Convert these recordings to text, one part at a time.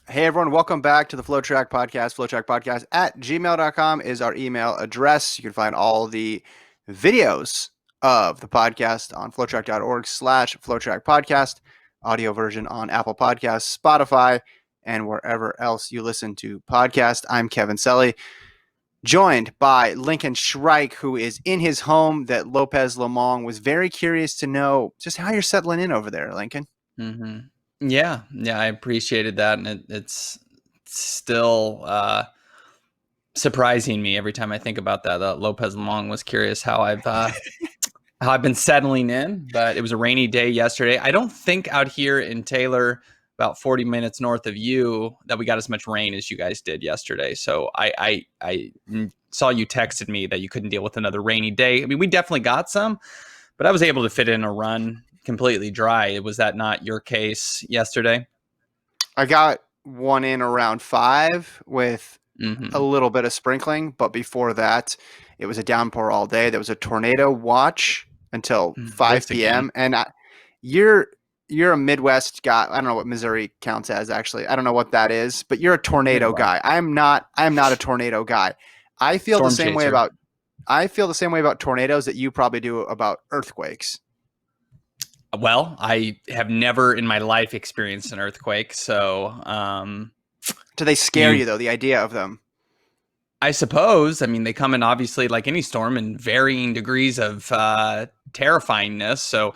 Hey everyone, welcome back to the FloTrack podcast. FloTrack podcast at gmail.com is our email address. You can find all the videos of the podcast on flotrack.org/FloTrack podcast, audio version on Apple Podcasts, Spotify, and wherever else you listen to podcasts. I'm Kevin Selly, joined by Lincoln Shrike, who is in his home that Lopez Lamong was very curious to know just how you're settling in over there, Lincoln. Mm-hmm. Yeah, I appreciated that, and it's still surprising me every time I think about that. Lopez Long was curious how I've been settling in, but it was a rainy day yesterday. I don't think out here in Taylor, about 40 minutes north of you, that we got as much rain as you guys did yesterday. So I saw you texted me that you couldn't deal with another rainy day. I mean, we definitely got some, but I was able to fit in a run completely dry. Was that not your case yesterday? I got one in around 5 with a Mm-hmm. little bit of sprinkling, but before that, it was a downpour all day. There was a tornado watch until This 5 again. p.m. And you're you're a Midwest guy. I don't know what Missouri counts as actually. I don't know what that is, but you're a tornado Midwest. guy. I'm not. I'm not a tornado guy. I feel the Storm same way chaser. about. I feel the same way about tornadoes that you probably do about earthquakes. Well, I have never in my life experienced an earthquake, so Do they scare you you though? The idea of them. I suppose. I mean, they come in obviously like any storm in varying degrees of terrifyingness. So,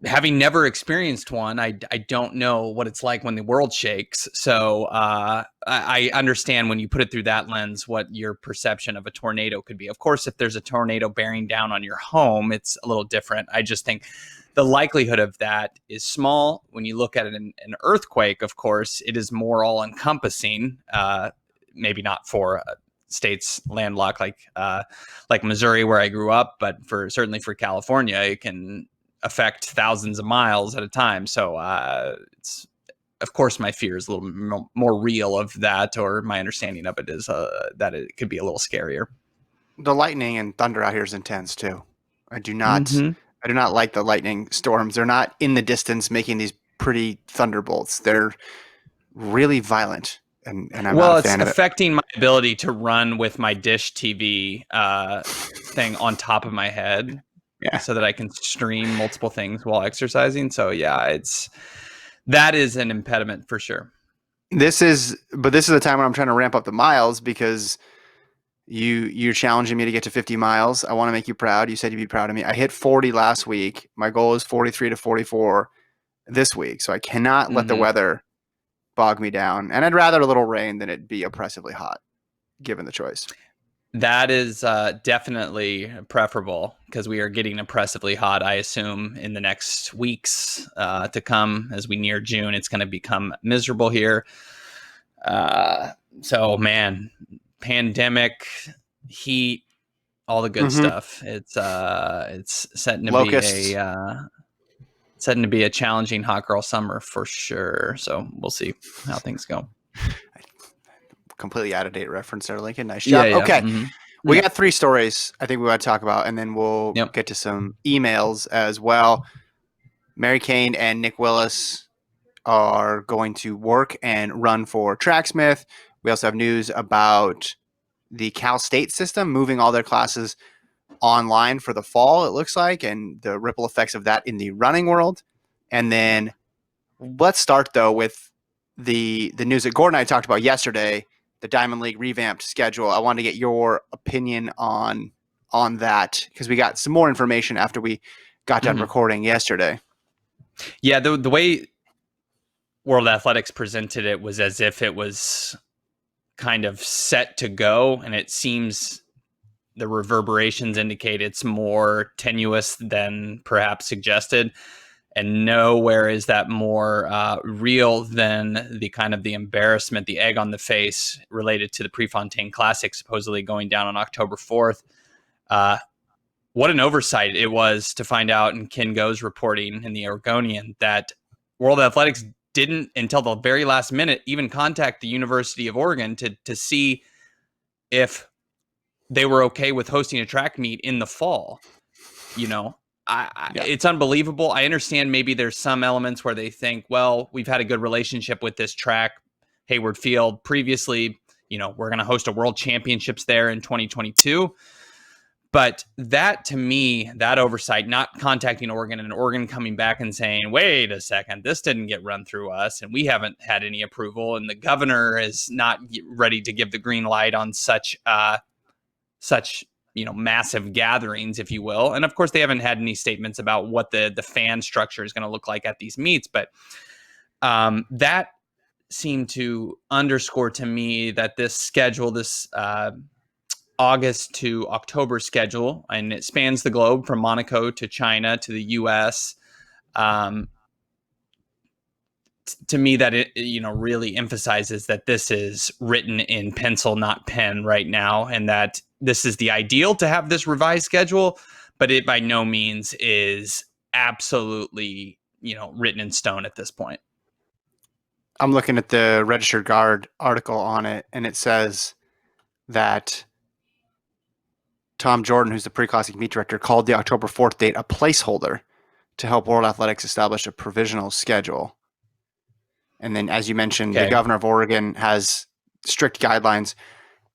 having never experienced one, I don't know what it's like when the world shakes. So, I understand when you put it through that lens what your perception of a tornado could be. Of course, if there's a tornado bearing down on your home, it's a little different. I just think the likelihood of that is small. When you look at an earthquake, of course, it is more all encompassing. Maybe not for states landlocked like Missouri, where I grew up, but certainly for California, it can affect thousands of miles at a time. So it's of course my fear is a little more real of that, or my understanding of it is that it could be a little scarier. The lightning and thunder out here is intense too. I do not. Mm-hmm. I do not like the lightning storms. They're not in the distance making these pretty thunderbolts. They're really violent, and I'm not a Well, it's fan of it. affecting my ability to run with my dish TV thing on top of my head, Yeah. so that I can stream multiple things while exercising. So yeah, that is an impediment for sure. This is the time when I'm trying to ramp up the miles because you're challenging me to get to 50 miles. I want to make you proud. You said you'd be proud of me. I hit 40 last week. My goal is 43 to 44 this week. So I cannot let the Mm-hmm. weather bog me down. And I'd rather a little rain than it be oppressively hot, given the choice. That is definitely preferable because we are getting oppressively hot, I assume, in the next weeks to come. As we near June, it's going to become miserable here. So, man, pandemic, heat, all the good Mm-hmm. stuff. It's Locusts. setting to be a challenging hot girl summer for sure. So we'll see how things go. Completely out of date reference there, Lincoln. Nice Yeah, job. yeah. Okay. Mm-hmm. We Yeah. got 3 stories I think we want to talk about, and then we'll Yep. get to some emails as well. Mary Cain and Nick Willis are going to work and run for Tracksmith. We also have news about the Cal State system moving all their classes online for the fall, it looks like, and the ripple effects of that in the running world. And then let's start, though, with the news that Gordon and I talked about yesterday, the Diamond League revamped schedule. I wanted to get your opinion on that because we got some more information after we got done Mm-hmm. recording yesterday. Yeah, the way World Athletics presented it was as if it was kind of set to go, and it seems the reverberations indicate it's more tenuous than perhaps suggested. And nowhere is that more real than the kind of the embarrassment, the egg on the face related to the Prefontaine Classic supposedly going down on October 4th. What an oversight it was to find out in Ken Go's reporting in the Oregonian that World Athletics didn't, until the very last minute, even contact the University of Oregon to see if they were okay with hosting a track meet in the fall. You know, Yeah. It's unbelievable. I understand maybe there's some elements where they think, well, we've had a good relationship with this track, Hayward Field, previously. We're going to host a World Championships there in 2022. But that, to me, that oversight, not contacting Oregon and Oregon coming back and saying, wait a second, this didn't get run through us and we haven't had any approval. And the governor is not ready to give the green light on such massive gatherings, if you will. And of course, they haven't had any statements about what the fan structure is going to look like at these meets. But that seemed to underscore to me that this schedule, this August to October schedule, and it spans the globe from Monaco to China to the US. To me, that it really emphasizes that this is written in pencil, not pen, right now, and that this is the ideal to have this revised schedule, but it by no means is absolutely written in stone at this point. I'm looking at the Registered Guard article on it, and it says that Tom Jordan, who's the pre-classic meet director, called the October 4th date a placeholder to help World Athletics establish a provisional schedule. And then, as you mentioned, the governor of Oregon has strict guidelines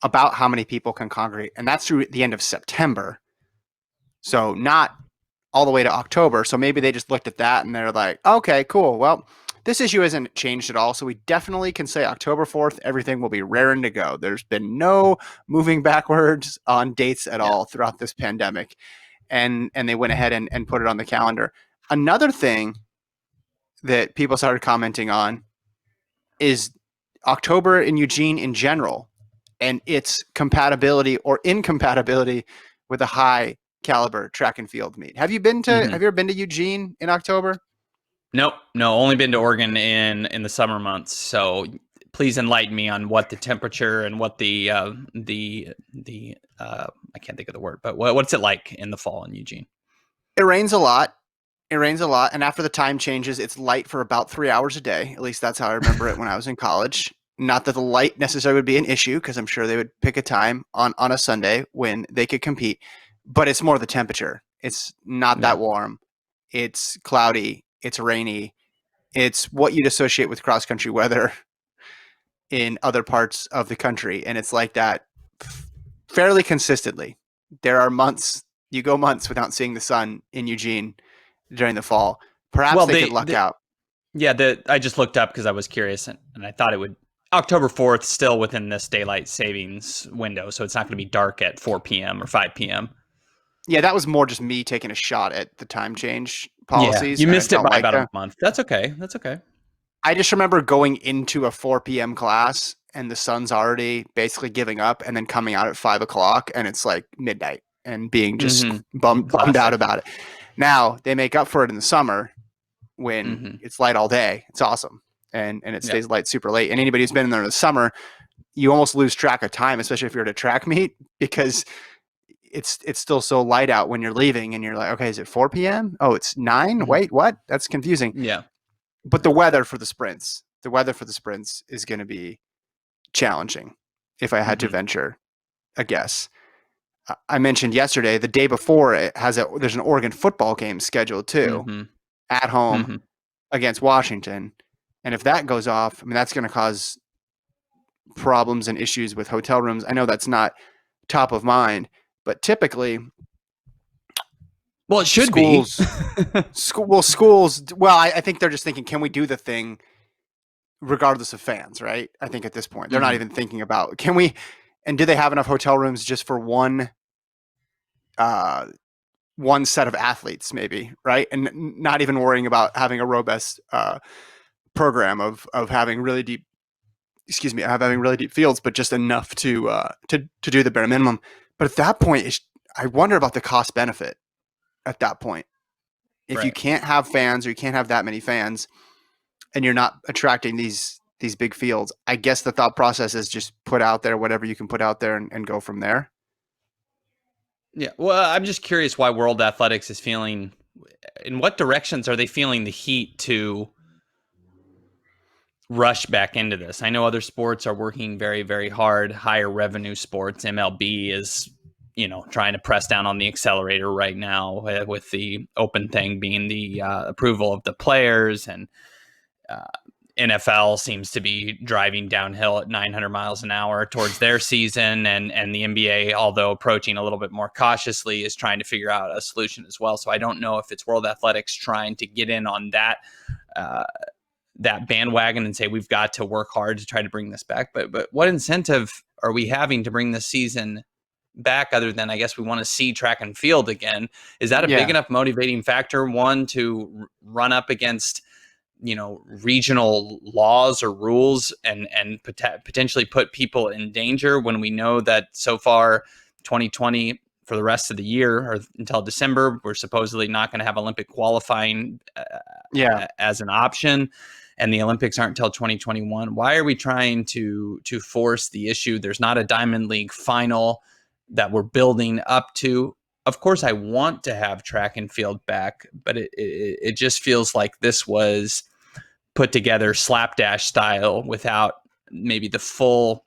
about how many people can congregate, and that's through the end of September. So not all the way to October. So maybe they just looked at that and they're like, okay, cool. Well, this issue hasn't changed at all. So we definitely can say October 4th, everything will be raring to go. There's been no moving backwards on dates at all throughout this pandemic. And they went ahead and put it on the calendar. Another thing that people started commenting on is October in Eugene in general and its compatibility or incompatibility with a high caliber track and field meet. Have you ever been to Eugene in October? No, only been to Oregon in the summer months. So please enlighten me on what the temperature and what the I can't think of the word, but what's it like in the fall in Eugene? It rains a lot. And after the time changes, it's light for about 3 hours a day. At least that's how I remember it when I was in college. Not that the light necessarily would be an issue, because I'm sure they would pick a time on a Sunday when they could compete, but it's more the temperature. It's not that warm. It's cloudy. It's rainy. It's what you'd associate with cross-country weather in other parts of the country. And it's like that fairly consistently. There are months, you go months without seeing the sun in Eugene during the fall. Perhaps they could luck out. Yeah, I just looked up because I was curious, and I thought it would October 4th still within this daylight savings window, so it's not going to be dark at 4 p.m. or 5 p.m. Yeah, that was more just me taking a shot at the time change policies. Yeah, you missed it by about a month. That's okay. I just remember going into a 4 p.m. class and the sun's already basically giving up and then coming out at 5 o'clock and it's like midnight and being just bummed out about it. Now they make up for it in the summer when it's light all day. It's awesome. And it stays light super late. And anybody who's been in there in the summer, you almost lose track of time, especially if you're at a track meet, because it's still so light out when you're leaving and you're like, okay, is it 4 p.m.? Oh, it's 9? Wait, what? That's confusing. Yeah. But the weather for the sprints is going to be challenging if I had to venture a guess. I mentioned yesterday, the day before there's an Oregon football game scheduled too at home against Washington. And if that goes off, I mean, that's going to cause problems and issues with hotel rooms. I know that's not top of mind, but typically, well, it should schools, be. Schools. Well, I think they're just thinking, can we do the thing regardless of fans, right? I think at this point, they're not even thinking about, can we, and do they have enough hotel rooms just for one set of athletes, maybe, right? And not even worrying about having a robust program of having really deep, having really deep fields, but just enough to do the bare minimum. But at that point, I wonder about the cost benefit at that point. If you can't have fans or you can't have that many fans and you're not attracting these big fields, I guess the thought process is just put out there whatever you can put out there and go from there. Yeah. Well, I'm just curious why World Athletics is feeling, in what directions are they feeling the heat to rush back into this? I know other sports are working very, very hard, higher revenue sports. MLB is trying to press down on the accelerator right now, with the open thing being the approval of the players, and NFL seems to be driving downhill at 900 miles an hour towards their season, and the NBA, although approaching a little bit more cautiously, is trying to figure out a solution as well. So I don't know if it's World Athletics trying to get in on that bandwagon and say we've got to work hard to try to bring this back. But what incentive are we having to bring this season back, other than, I guess, we want to see track and field again? Is that a big enough motivating factor, one, to run up against regional laws or rules and potentially put people in danger, when we know that so far 2020, for the rest of the year or until December, we're supposedly not going to have Olympic qualifying as an option, and the Olympics aren't until 2021. Why are we trying to force the issue? There's not a Diamond League final that we're building up to. Of course, I want to have track and field back, but it just feels like this was put together slapdash style, without maybe the full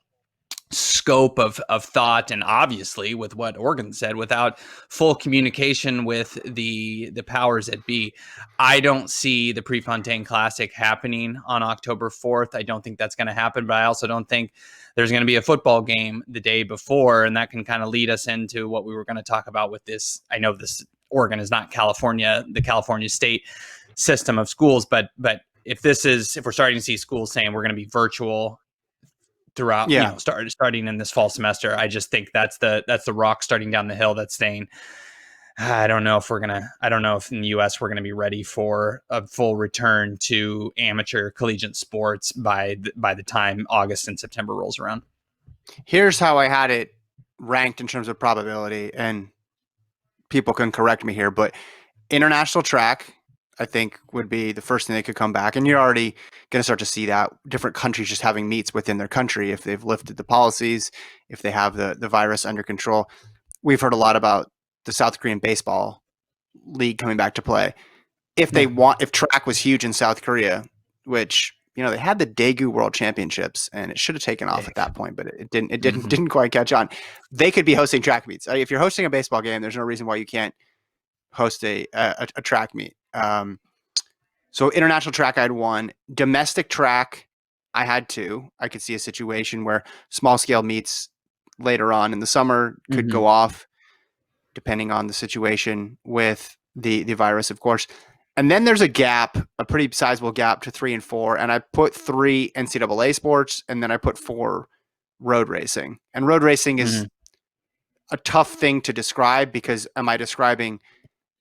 scope of thought, and obviously, with what Oregon said, without full communication with the powers that be. I don't see the Prefontaine Classic happening on October 4th. I don't think that's going to happen, but I also don't think there's going to be a football game the day before, and that can kind of lead us into what we were going to talk about with this. I know this Oregon is not California, the California state system of schools, but if we're starting to see schools saying we're going to be virtual throughout, starting in this fall semester, I just think that's the rock starting down the hill that's saying, I don't know if in the US we're going to be ready for a full return to amateur collegiate sports by the time August and September rolls around. Here's how I had it ranked in terms of probability, and people can correct me here, but international track, I think, would be the first thing that could come back. And you're already going to start to see that different countries just having meets within their country if they've lifted the policies, if they have the virus under control. We've heard a lot about the South Korean baseball league coming back to play. If track was huge in South Korea, which, they had the Daegu World Championships, and it should have taken off at that point, but it didn't. It didn't quite catch on. They could be hosting track meets. If you're hosting a baseball game, there's no reason why you can't host a track meet. So international track, I had one. Domestic track, I had two. I could see a situation where small scale meets later on in the summer could go off, depending on the situation with the virus, of course. And then there's a gap, a pretty sizable gap to 3 and 4. And I put 3 NCAA sports, and then I put 4 road racing. And road racing is a tough thing to describe, because am I describing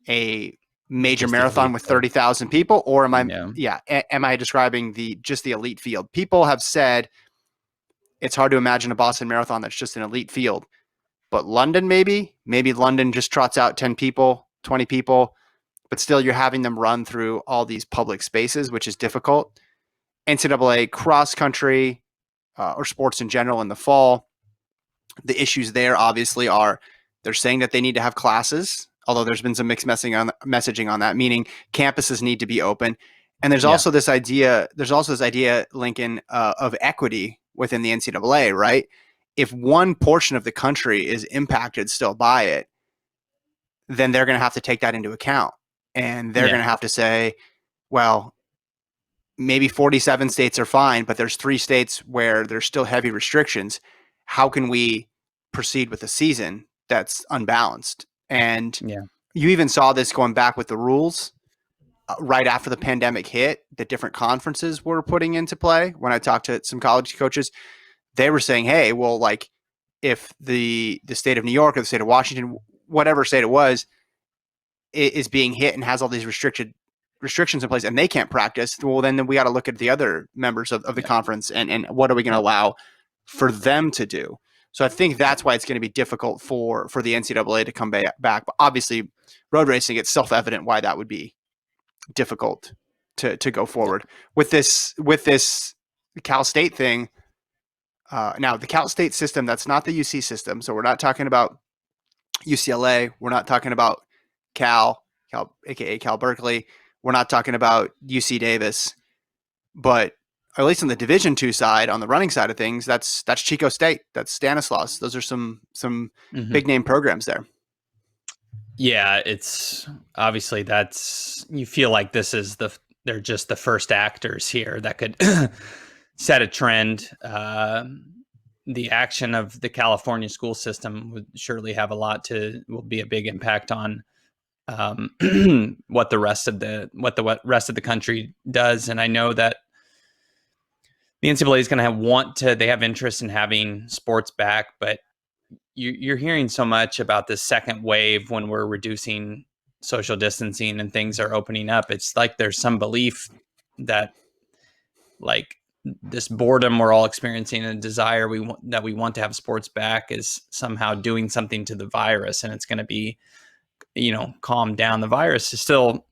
a major marathon with 30,000 people, or am I describing the elite field? People have said it's hard to imagine a Boston Marathon that's just an elite field, but London, maybe London just trots out 10 people, 20 people, but still you're having them run through all these public spaces, which is difficult. NCAA cross country, or sports in general in the fall, the issues there obviously are, they're saying that they need to have classes, although there's been some mixed messaging on that, meaning campuses need to be open. And there's also this idea, Lincoln, of equity within the NCAA, right? If one portion of the country is impacted still by it, then they're going to have to take that into account. And they're going to have to say, well, maybe 47 states are fine, but there's 3 states where there's still heavy restrictions. How can we proceed with a season that's unbalanced? And you even saw this going back with the rules right after the pandemic hit, that different conferences were putting into play. When I talked to some college coaches, they were saying, hey, well, like, if the state of New York or the state of Washington, whatever state it was, is being hit and has all these restrictions in place and they can't practice, well, then we got to look at the other members of the conference and what are we going to allow for them to do? So I think that's why it's going to be difficult for the NCAA to come back. But obviously, road racing, it's self-evident why that would be difficult to go forward with this Cal State thing. Now, the Cal State system, that's not the UC system. So we're not talking about UCLA. We're not talking about Cal, aka Cal Berkeley. We're not talking about UC Davis. But at least on the Division II side, on the running side of things, that's Chico State, that's Stanislaus. Those are some Mhm. big name programs there. Yeah, it's obviously that's you feel like they're just the first actors here that could set a trend. The action of the California school system would surely have will be a big impact on what the rest of the country does. And I know that the NCAA is going they have interest in having sports back, but you're hearing so much about this second wave when we're reducing social distancing and things are opening up. It's like there's some belief that like this boredom we're all experiencing and desire that we want to have sports back is somehow doing something to the virus, and it's going to be, calm down. The virus is still,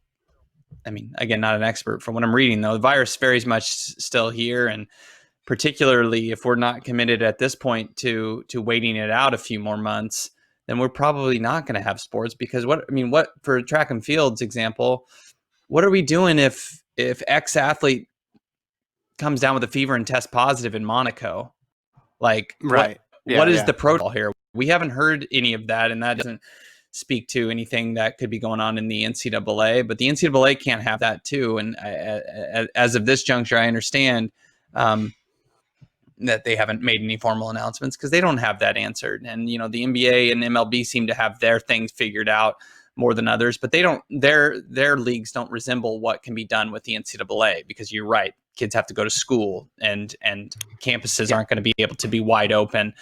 I mean, again, not an expert from what I'm reading though. The virus very much still here, and particularly if we're not committed at this point to waiting it out a few more months, then we're probably not going to have sports. Because what for track and field's example, what are we doing if X athlete comes down with a fever and tests positive in Monaco? Like Right. what is Yeah. the protocol here? We haven't heard any of that, and that doesn't speak to anything that could be going on in the NCAA. But the NCAA can't have that too. And as of this juncture, I understand that they haven't made any formal announcements because they don't have that answered. And the NBA and MLB seem to have their things figured out more than others, but they don't. Their leagues don't resemble what can be done with the NCAA, because you're right. Kids have to go to school, and campuses aren't going to be able to be wide open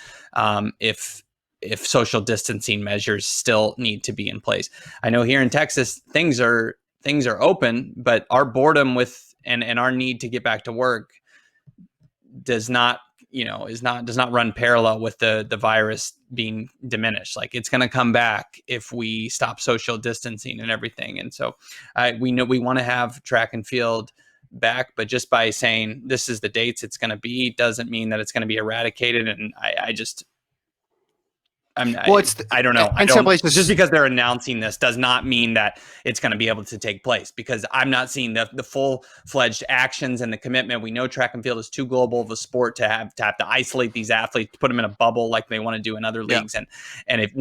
if social distancing measures still need to be in place. I know here in Texas things are open, but our boredom with and our need to get back to work does not run parallel with the virus being diminished. Like, it's going to come back if we stop social distancing and everything. And so we know we want to have track and field back, but just by saying this is the dates it's going to be doesn't mean that it's going to be eradicated. And I don't know. Just because they're announcing this does not mean that it's going to be able to take place, because I'm not seeing the full-fledged actions and the commitment. We know track and field is too global of a sport to have to isolate these athletes, put them in a bubble like they want to do in other leagues. And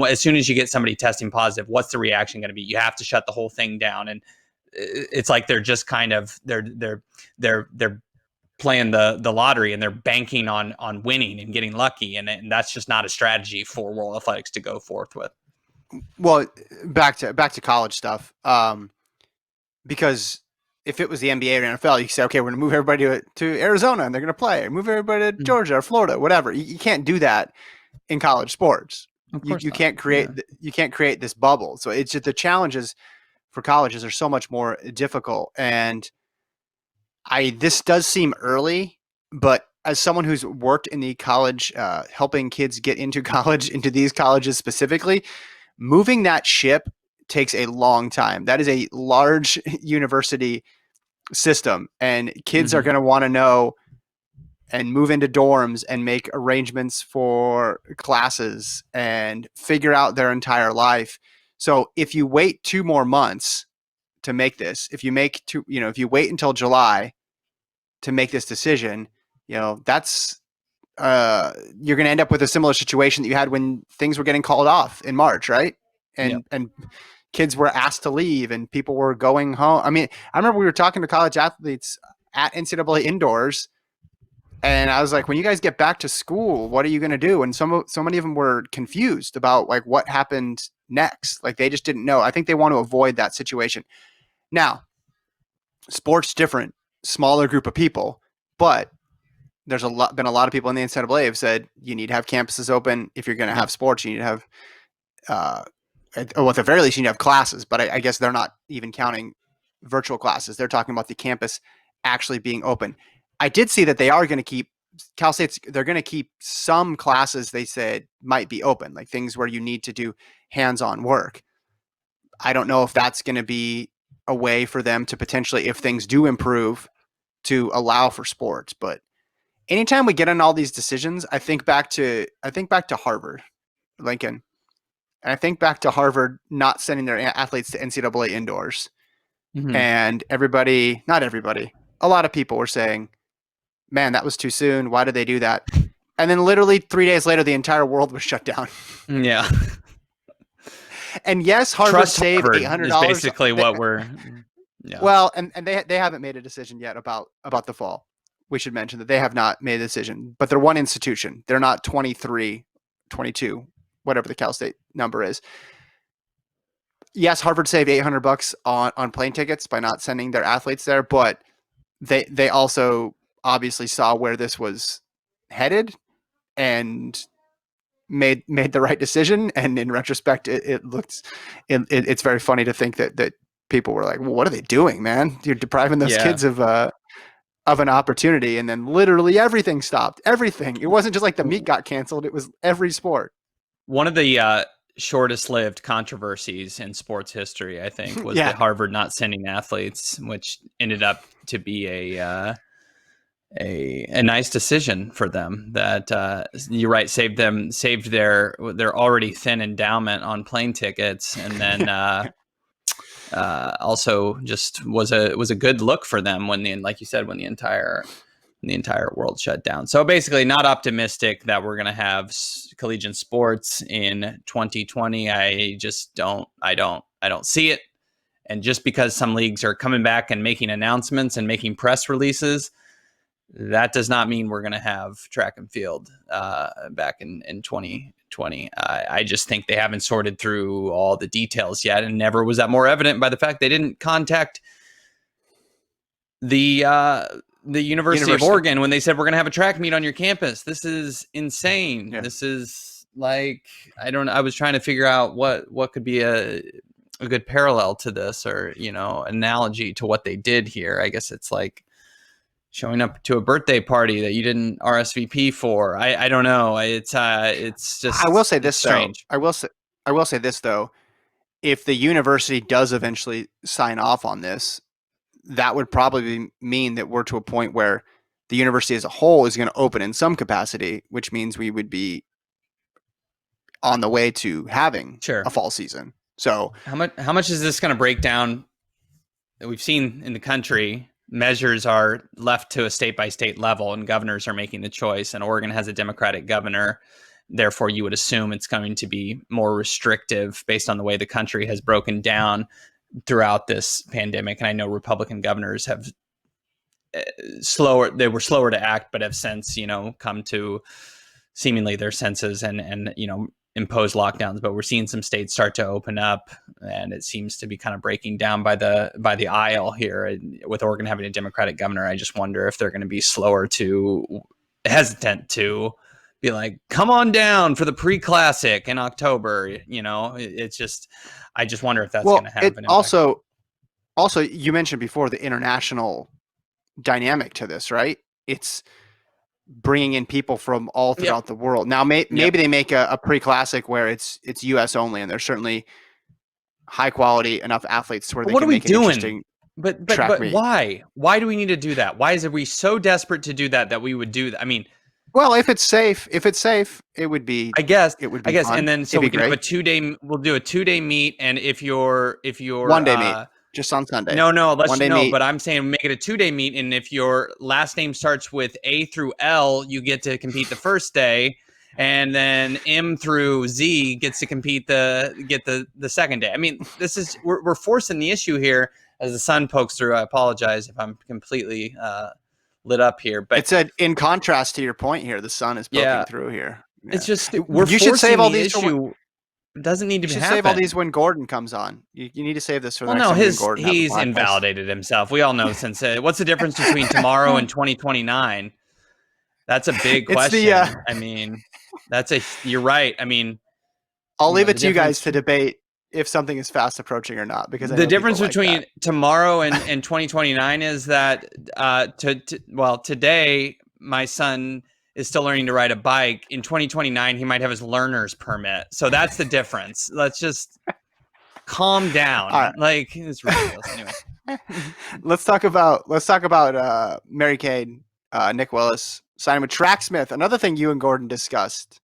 as soon as you get somebody testing positive, what's the reaction going to be? You have to shut the whole thing down. And it's like they're just kind of they're playing the lottery, and they're banking on winning and getting lucky, and that's just not a strategy for World Athletics to go forth with. Well, back to college stuff, because if it was the NBA or NFL, you could say, okay, we're going to move everybody to Arizona and they're going to play, or move everybody to Georgia or Florida, whatever. You can't do that in college sports. You can't create you can't create this bubble. So it's just the challenges for colleges are so much more difficult. And this does seem early, but as someone who's worked in the college, helping kids get into college, into these colleges specifically, moving that ship takes a long time. That is a large university system, and kids are going to want to know and move into dorms and make arrangements for classes and figure out their entire life. So if you wait 2 more months to make this, if you wait until July to make this decision, that's you're going to end up with a similar situation that you had when things were getting called off in March, right? And kids were asked to leave and people were going home. I mean, I remember we were talking to college athletes at NCAA indoors, and I was like, when you guys get back to school, what are you going to do? And so many of them were confused about like what happened next. Like, they just didn't know. I think they want to avoid that situation. Now, sports different, smaller group of people, but there's been a lot of people in the NCAA have said you need to have campuses open. If you're going to have sports, you need to have, at the very least, you need to have classes. But I guess they're not even counting virtual classes. They're talking about the campus actually being open. I did see that they are going to keep they're going to keep some classes they said might be open, like things where you need to do hands-on work. I don't know if that's going to be a way for them to potentially, if things do improve, to allow for sports. But anytime we get on all these decisions, I think back to Harvard, Lincoln, and I think back to Harvard not sending their athletes to NCAA indoors, and not everybody, a lot of people were saying, man, that was too soon. Why did they do that? And then literally 3 days later, the entire world was shut down. Yeah. And yes, Harvard Trust saved Harvard is $800. basically what we're. Yeah. Well, and they haven't made a decision yet about the fall. We should mention that they have not made a decision, but they're one institution. They're not 23, 22, whatever the Cal State number is. Yes, Harvard saved $800 on plane tickets by not sending their athletes there, but they also obviously saw where this was headed and made the right decision. And in retrospect, it's very funny to think that people were like, well, what are they doing, man? You're depriving those kids of an opportunity. And then literally everything stopped. Everything. It wasn't just like the meet got canceled. It was every sport. One of the shortest-lived controversies in sports history, I think, was the Harvard not sending athletes, which ended up to be a nice decision for them. That you're right, saved their already thin endowment on plane tickets, and then also just was a good look for them when like you said, when the entire world shut down. So basically not optimistic that we're going to have collegiate sports in 2020. I don't see it. And just because some leagues are coming back and making announcements and making press releases, that does not mean we're going to have track and field back in 2020. I just think they haven't sorted through all the details yet, and never was that more evident by the fact they didn't contact the University of Oregon when they said, we're going to have a track meet on your campus. This is insane. Yeah. This is like, I was trying to figure out what could be a good parallel to this, or, analogy to what they did here. I guess it's like showing up to a birthday party that you didn't RSVP for. I don't know. It's just, I will say this, strange. Though. I will say this though. If the university does eventually sign off on this, that would probably mean that we're to a point where the university as a whole is going to open in some capacity, which means we would be on the way to having a fall season. So how much is this going to break down? That we've seen in the country, measures are left to a state-by-state level, and governors are making the choice, and Oregon has a Democratic governor. Therefore, you would assume it's going to be more restrictive based on the way the country has broken down throughout this pandemic. And I know Republican governors have they were slower to act, but have since, come to seemingly their senses and impose lockdowns. But we're seeing some states start to open up, and it seems to be kind of breaking down by the aisle here. With Oregon having a Democratic governor, I just wonder if they're going to be hesitant to be like, come on down for the pre-classic in October. It's just, I just wonder if that's going to have an impact. Also, you mentioned before the international dynamic to this, right? It's bringing in people from all throughout the world. Now, maybe they make a pre-classic where it's U.S. only, and there's certainly high quality enough athletes where they can make it interesting. But why? Why do we need to do that? Why are we so desperate to do that we would do that? I mean, well, if it's safe, it would be. I guess it would be. Fun. And then so we can have a 2-day. We'll do a 2-day meet, and if you're 1-day meet. Just on Sunday. No, but I'm saying make it a 2-day meet, and if your last name starts with A through L, you get to compete the first day, and then M through Z gets to compete the second day. I mean, this is we're forcing the issue here as the sun pokes through. I apologize if I'm completely lit up here, but it's in contrast to your point here. The sun is poking through here. Yeah. It's just you should save all these issue. It doesn't need to be. You should save all these when Gordon comes on. You need to save this for the next time Gordon. He's invalidated himself. We all know since what's the difference between tomorrow and 2029? That's a big question. I mean, you're right. I mean, I'll leave it to you guys to debate if something is fast approaching or not, because the difference between tomorrow and 2029 is that today my son is still learning to ride a bike. In 2029, he might have his learner's permit. So that's the difference. Let's just calm down. Right. Like, it's ridiculous. Anyway, let's talk about Mary Cain, Nick Willis signing with Tracksmith. Another thing you and Gordon discussed.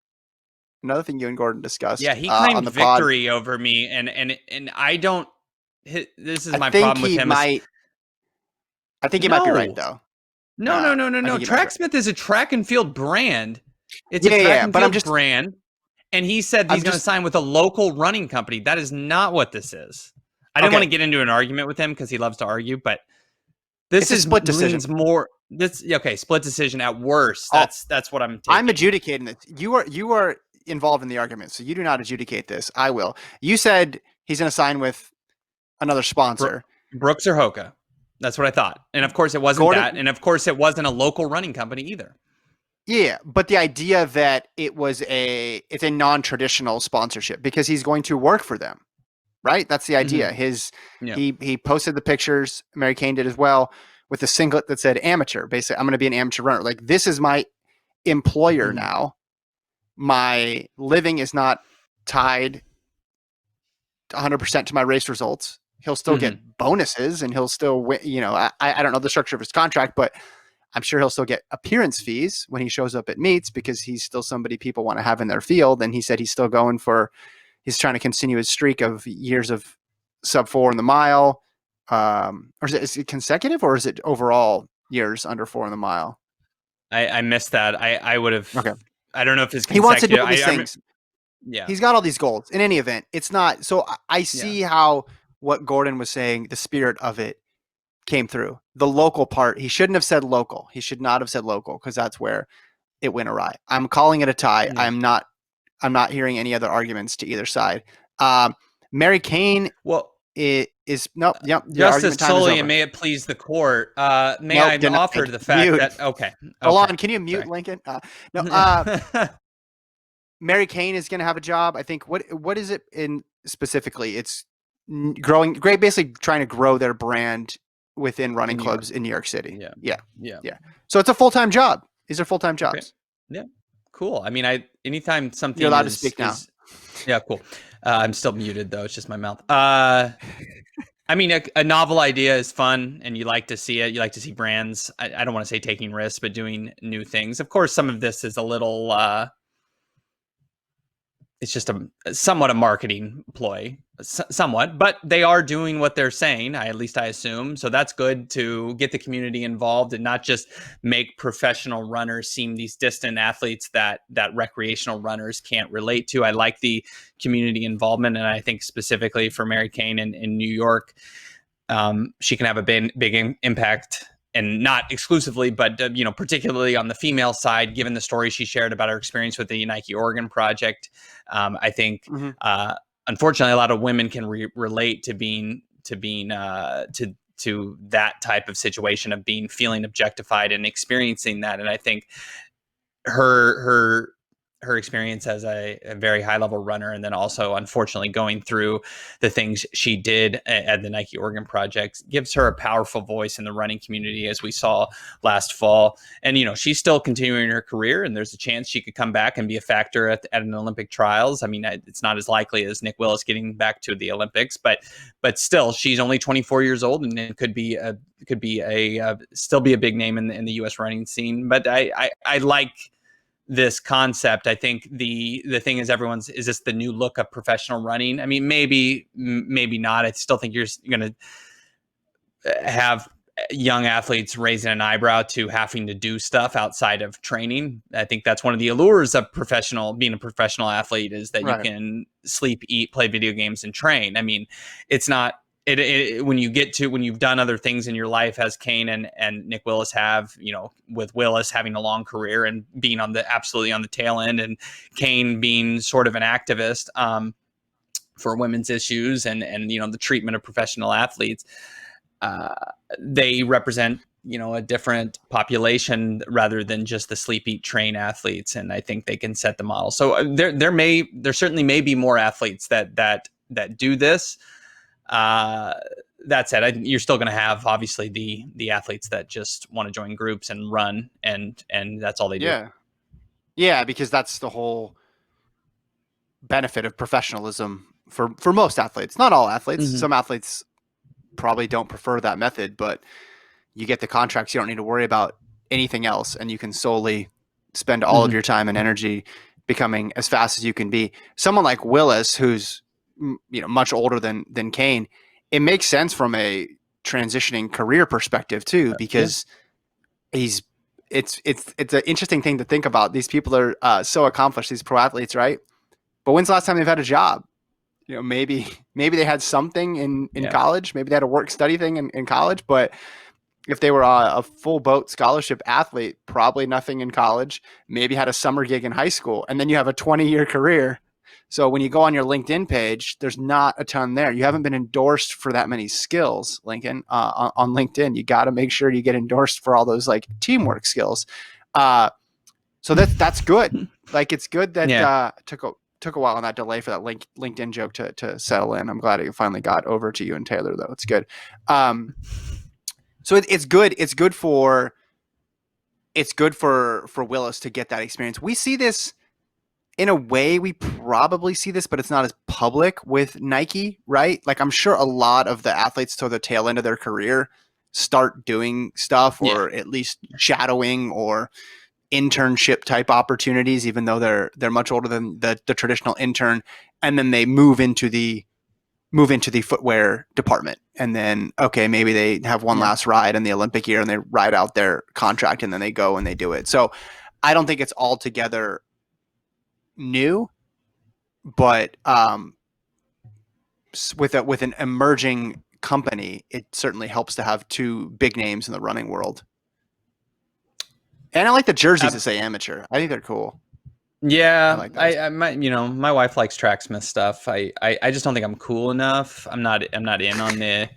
Yeah, he claimed victory over me, and I don't. This is my problem with him. I think he might be right though. No, no, no, no, I no. think he knows that. Tracksmith is a track and field brand. It's a Yeah, track yeah. and But field brand. And he said I'm he's going to just sign with a local running company. That is not what this is. I didn't want okay. to get into an argument with him because he loves to argue, but this It's a is split decision. leans more. This okay, split decision at worst. Oh, That's what I'm I'm taking. adjudicating this. You are involved in the argument, so you do not adjudicate this. I will. You said he's going to sign with another sponsor. Brooks or Hoka. That's what I thought. And of course, it wasn't that. Gordon, And of course, it wasn't a local running company either. yeah, but the idea that it's a non-traditional sponsorship because he's going to work for them, right? That's the idea. Mm-hmm. Yeah. He posted the pictures. Mary Cain did as well with a singlet that said amateur. Basically, I'm going to be an amateur runner. Like this is my employer Mm-hmm. now. My living is not tied 100% to my race results. He'll still get bonuses and he'll still win. You know, I don't know the structure of his contract, but I'm sure he'll still get appearance fees when he shows up at meets because he's still somebody people want to have in their field. And he said he's still he's trying to continue his streak of years of sub 4 in the mile. Or is it consecutive or is it overall years under 4 in the mile? I missed that. I would have. Okay. I don't know if it's He wants to do all consecutive. these things. Yeah. He's got all these goals. In any event, it's not. So I see how what Gordon was saying, the spirit of it came through. The local part, he shouldn't have said local. He should not have said local because that's where it went awry. I'm calling it a tie. Yeah. I'm not hearing any other arguments to either side. Mary Cain is nope. Yep. Justice Tully, and may it please the court. May I offer the fact that okay. Hold on, can you mute Lincoln? Mary Cain is going to have a job. I think what is it in specifically? It's basically trying to grow their brand within running clubs in New York City. Yeah. So it's a full-time job. These are full-time jobs. Okay. Yeah. Cool. I mean, anytime something you're allowed to speak now. Yeah, cool. I'm still muted though. It's just my mouth. I mean, a novel idea is fun and you like to see it. You like to see brands. I don't want to say taking risks, but doing new things. Of course, some of this is a little, it's just somewhat a marketing ploy, somewhat, but they are doing what they're saying. At least I assume. So that's good to get the community involved and not just make professional runners seem these distant athletes that recreational runners can't relate to. I like the community involvement. And I think specifically for Mary Cain in New York, she can have a big impact. And not exclusively, but particularly on the female side, given the story she shared about her experience with the Nike Oregon project, I think unfortunately a lot of women can relate to to that type of situation of feeling objectified and experiencing that. And I think her experience as a very high level runner, and then also unfortunately going through the things she did at the Nike Oregon project, gives her a powerful voice in the running community, as we saw last fall. And she's still continuing her career, and there's a chance she could come back and be a factor at an Olympic trials. I mean, it's not as likely as Nick Willis getting back to the Olympics, but still, she's only 24 years old, and it could be still be a big name in the U.S. running scene. But I like this concept. I think the thing is, is this the new look of professional running? I mean, maybe not. I still think you're going to have young athletes raising an eyebrow to having to do stuff outside of training. I think that's one of the allures of being a professional athlete, is that you can sleep, eat, play video games, and train. I mean, it's not, when you've done other things in your life, as Cain and Nick Willis have, with Willis having a long career and being absolutely on the tail end, and Cain being sort of an activist for women's issues and the treatment of professional athletes. They represent a different population rather than just the sleep, eat, train athletes, and I think they can set the model. So there certainly may be more athletes that do this. That said, you're still going to have obviously the athletes that just want to join groups and run, and that's all they do. Yeah, because that's the whole benefit of professionalism for most athletes. Not all athletes. Mm-hmm. Some athletes probably don't prefer that method, but you get the contracts, you don't need to worry about anything else, and you can solely spend all of your time and energy becoming as fast as you can be. Someone like Willis, who's much older than Cain, it makes sense from a transitioning career perspective too, because he's it's an interesting thing to think about. These people are so accomplished, these pro athletes, right? But when's the last time they've had a job? Maybe they had something in Yeah. college. Maybe they had a work study thing in college. But if they were a full boat scholarship athlete, probably nothing in college. Maybe had a summer gig in high school, and then you have a 20-year career. So when you go on your LinkedIn page, there's not a ton there. You haven't been endorsed for that many skills, Lincoln, on LinkedIn. You got to make sure you get endorsed for all those like teamwork skills. So that's good. Like it's good that took a while on that delay for that LinkedIn joke to settle in. I'm glad it finally got over to you and Taylor, though. It's good. So it's good. It's good for Willis to get that experience. We see this in a way. We probably see this, but it's not as public with Nike, right? Like I'm sure a lot of the athletes to the tail end of their career start doing stuff, or at least shadowing or internship type opportunities, even though they're much older than the traditional intern, and then they move into the footwear department, and then maybe they have one last ride in the Olympic year and they ride out their contract, and then they go and they do it. So I don't think it's altogether new, but with an emerging company, it certainly helps to have two big names in the running world. And I like the jerseys that say amateur. I think they're cool. Yeah, my wife likes Tracksmith stuff. I just don't think I'm cool enough. I'm not in on the.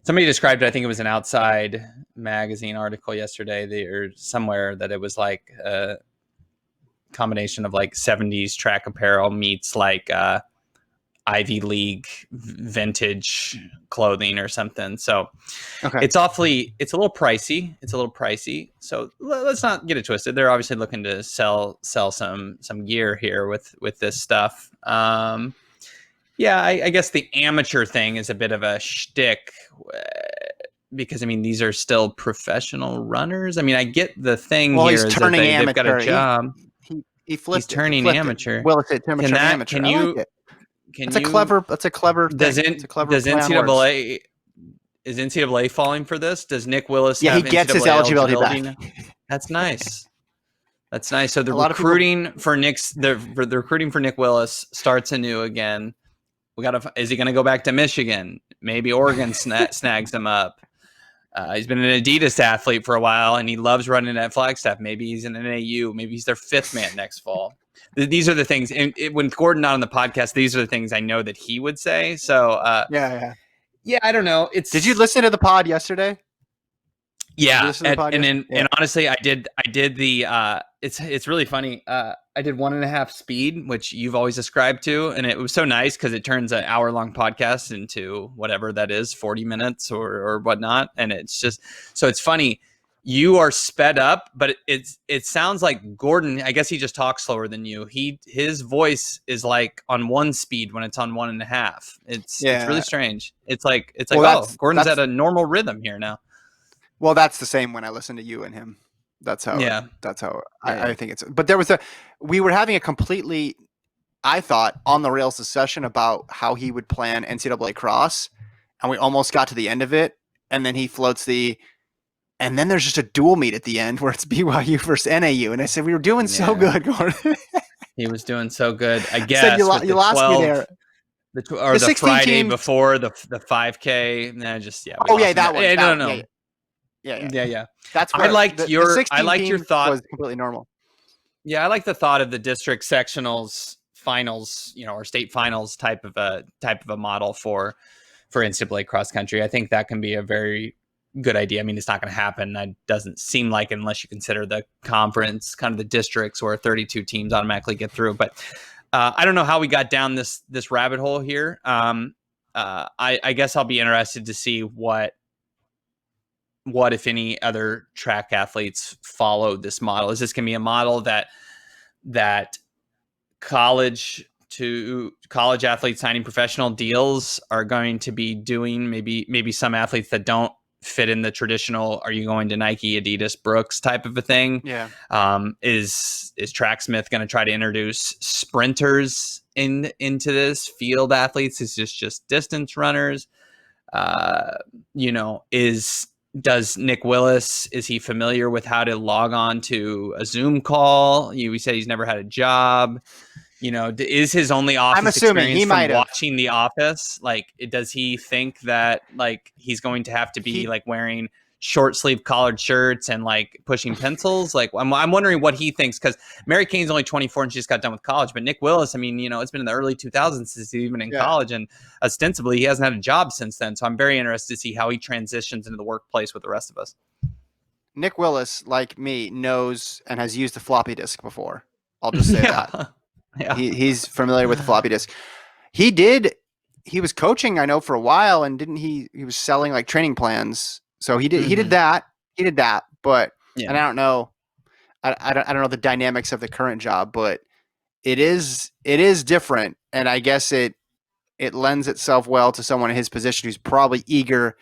Somebody described it. I think it was an Outside magazine article yesterday or somewhere, that it was like a combination of like 70s track apparel meets like Ivy League vintage clothing or something. So it's a little pricey. So let's not get it twisted. They're obviously looking to sell some gear here with this stuff. I guess the amateur thing is a bit of a shtick, because I mean, these are still professional runners. I mean, I get the thing here is that they've got a job. He's turning amateur. Well, it's amateur. Can you? That's a clever thing. Does NCAA falling for this? Does Nick Willis have he gets NCAA his eligibility back. Now? That's nice. That's nice. So the recruiting for Nick Willis starts anew again. Is he going to go back to Michigan? Maybe Oregon snags him up. He's been an Adidas athlete for a while, and he loves running at Flagstaff. Maybe he's in an AU. Maybe he's their fifth man next fall. These are the things. And when Gordon not on the podcast, these are the things I know that he would say. So I don't know. Did you listen to the pod yesterday? Yeah, and honestly, I did the. It's really funny. I did 1.5 speed, which you've always ascribed to, and it was so nice because it turns an hour-long podcast into whatever that is, 40 minutes or whatnot, and it's just so it's funny. You are sped up, but it sounds like Gordon. I guess he just talks slower than you. His voice is like on 1 speed when it's on 1.5. It's really strange. It's like Gordon's at a normal rhythm here now. Well, that's the same when I listen to you and him. That's how. I think it's. But we were having a completely, I thought, on the rails discussion about how he would plan NCAA cross, and we almost got to the end of it, and then he floats and then there's just a dual meet at the end where it's BYU versus NAU, and I said we were doing so good, Gordon. He was doing so good. I guess you lost me there. The Friday before the 5K. That one. No. Yeah. That's where I liked your thought. Was completely normal. Yeah, I like the thought of the district sectionals finals, or state finals type of a model for NCAA cross country. I think that can be a very good idea. I mean, it's not going to happen. It doesn't seem like, unless you consider the conference, kind of the districts where 32 teams automatically get through. But I don't know how we got down this rabbit hole here. I guess I'll be interested to see what if any other track athletes follow this model. Is this going to be a model that college athletes signing professional deals are going to be doing? Maybe some athletes that don't fit in the traditional, are you going to Nike, Adidas, Brooks type of a thing? Yeah. Is Tracksmith going to try to introduce sprinters into this? Field athletes? Is this just distance runners? Is Does Nick Willis, is he familiar with how to log on to a Zoom call? We said he's never had a job. Is his only I'm office assuming experience he from might have. watching The Office? Like, does he think that like he's going to have to be He like wearing short sleeve collared shirts and like pushing pencils? Like, I'm wondering what he thinks, because Mary Cain's only 24 and she just got done with college. But Nick Willis, I mean, it's been in the early 2000s since he's been in Yeah. college, and ostensibly he hasn't had a job since then. So I'm very interested to see how he transitions into the workplace with the rest of us. Nick Willis, like me, knows and has used a floppy disk before. I'll just say that. Yeah. He's familiar with the floppy disk. He was coaching, I know, for a while, and didn't he was selling like training plans. So he did that. But Yeah. and I don't know. I don't know the dynamics of the current job, but it is different, and I guess it lends itself well to someone in his position who's probably eager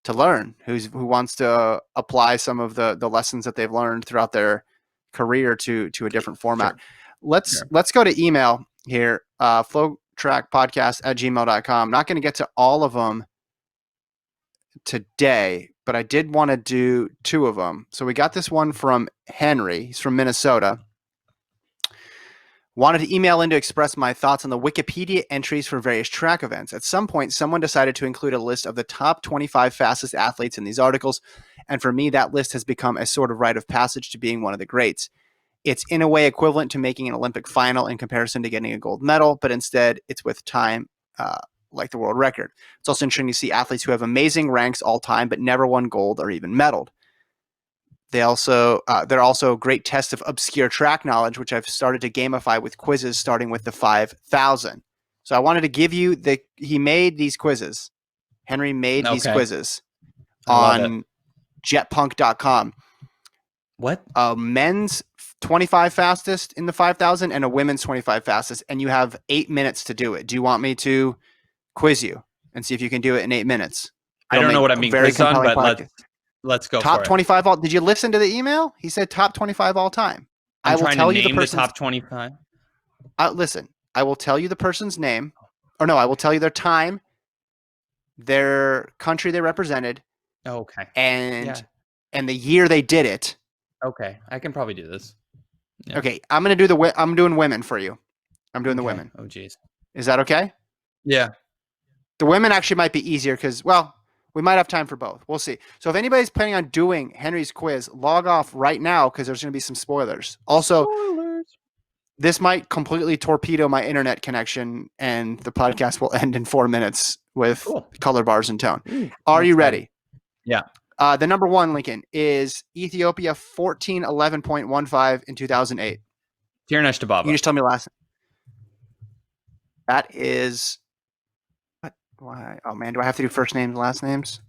to learn, who wants to apply some of the lessons that they've learned throughout their career to a different format. Sure. Let's go to email here. FloTrackPodcast@gmail.com. Not going to get to all of them today, but I did want to do two of them. So we got this one from Henry. He's from Minnesota. Wanted to email in to express my thoughts on the Wikipedia entries for various track events. At some point, someone decided to include a list of the top 25 fastest athletes in these articles, and for me, that list has become a sort of rite of passage to being one of the greats. It's in a way equivalent to making an Olympic final in comparison to getting a gold medal, but instead it's with time, like the world record. It's also interesting to see athletes who have amazing ranks all time, but never won gold or even medaled. They're also great tests of obscure track knowledge, which I've started to gamify with quizzes, starting with the 5,000. So I wanted to give you he made these quizzes. Henry made these quizzes on jetpunk.com. What? A men's 25 fastest in the 5,000 and a women's 25 fastest, and you have 8 minutes to do it. Do you want me to quiz you and see if you can do it in 8 minutes? I don't know what I'm being quizzed on, but let's go top for it. 25 all. Did you listen to the email? He said top 25 all time. I will tell you the person's top 25. Listen, I will tell you the person's name, or no, I will tell you their time, their country they represented. Okay. And the year they did it. Okay, I can probably do this. Yeah. Okay, I'm doing women for you. I'm doing the women. Oh, geez. Is that okay? Yeah. The women actually might be easier because, well, we might have time for both. We'll see. So if anybody's planning on doing Henry's quiz, log off right now because there's going to be some spoilers. Also, this might completely torpedo my internet connection and the podcast will end in 4 minutes with color bars and tone. Are you ready? Yeah. The number one, Lincoln, is Ethiopia 1411.15 in 2008. Tirnesh Tababa. You just tell me last name. That is... Why? Oh, man, do I have to do first names, last names?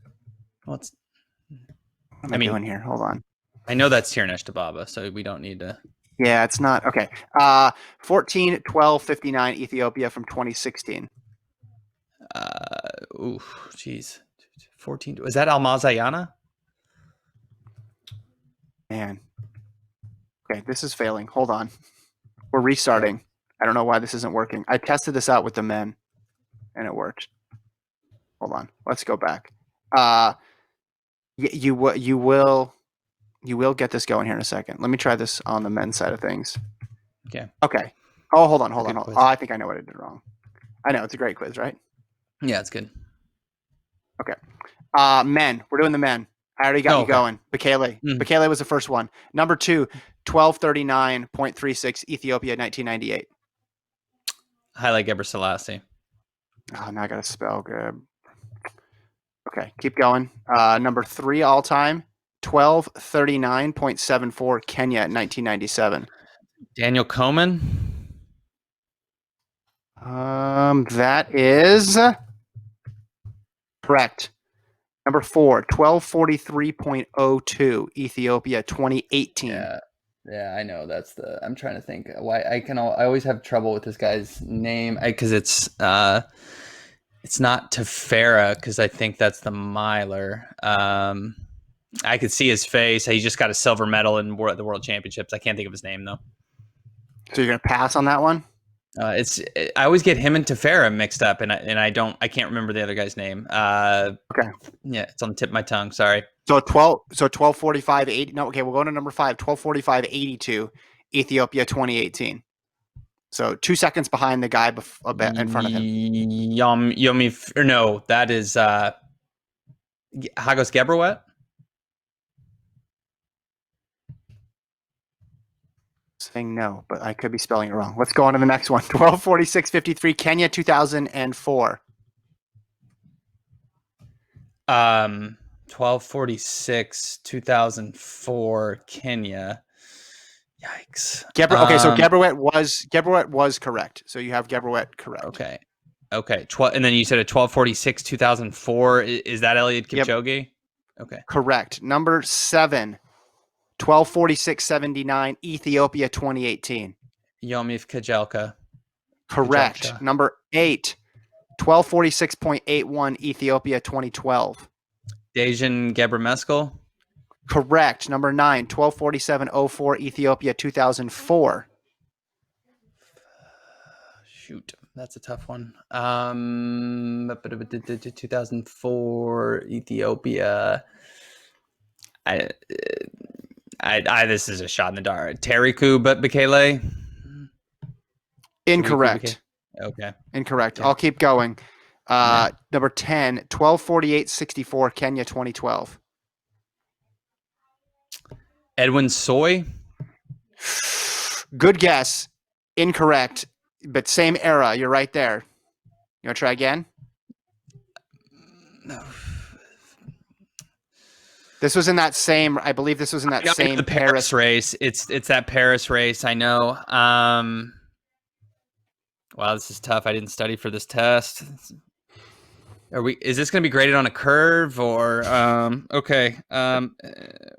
What am I doing here? Hold on. I know that's Tirnesh Tababa, so we don't need to... Yeah, it's not. Okay. 14-12-59 Ethiopia from 2016. Geez. 14. Was that Almazayana? Man. Okay, this is failing. Hold on. We're restarting. Okay. I don't know why this isn't working. I tested this out with the men, and it worked. Hold on. Let's go back. You will get this going here in a second. Let me try this on the men's side of things. Okay. Oh, hold on. Oh, I think I know what I did wrong. I know. It's a great quiz, right? Yeah, it's good. Okay. Men. We're doing the men. I already got you going. Bekele. Bekele was the first one. Number 2, 1239.36 Ethiopia, 1998. Haile Gebrselassie. Oh, now I got to spell good. Okay, keep going. Number 3 all time, 1239.74 Kenya, 1997. Daniel Komen. That is correct. Number 4, 1243.02 Ethiopia, 2018. Yeah, I know. I'm trying to think why I always have trouble with this guy's name because it's not Tefera because I think that's the miler. I could see his face. He just got a silver medal in the World Championships. I can't think of his name though. So you're gonna pass on that one? I always get him and Tefera mixed up, and I can't remember the other guy's name. Okay. Yeah, it's on the tip of my tongue. Sorry. So 1245 80. No, okay, we'll go to number 5, 1245 82, Ethiopia 2018. So 2 seconds behind the guy a bit in front of him. Yomi, or no, that is Hagos Gebrawet. Saying no, but I could be spelling it wrong. Let's go on to the next one. 1246.53, Kenya 2004. 1246 2004 Kenya. Yikes. Okay, so Gebrawet was correct. So you have Gebrawet correct. Okay. And then you said a 1246 2004. Is that Eliud Kipchoge? Yep. Okay. Correct. Number 7, 1246.79, Ethiopia 2018. Yomif Kajelka. Correct. Kajelka. Number 8, 1246.81, Ethiopia 2012. Dejan Gebremeskel. Correct. Number 9, 1247.04, Ethiopia 2004. Shoot, that's a tough one. 2004 Ethiopia. This is a shot in the dark. Teriku Bekele. Incorrect. Okay. Incorrect. Yeah. I'll keep going. Number 10, 1248.64, Kenya 2012. Edwin Soy. Good guess. Incorrect. But same era. You're right there. You want to try again? No. This was in that same. I believe this was in that same the Paris race. It's that Paris race. I know. Wow, this is tough. I didn't study for this test. Is this going to be graded on a curve or? Okay.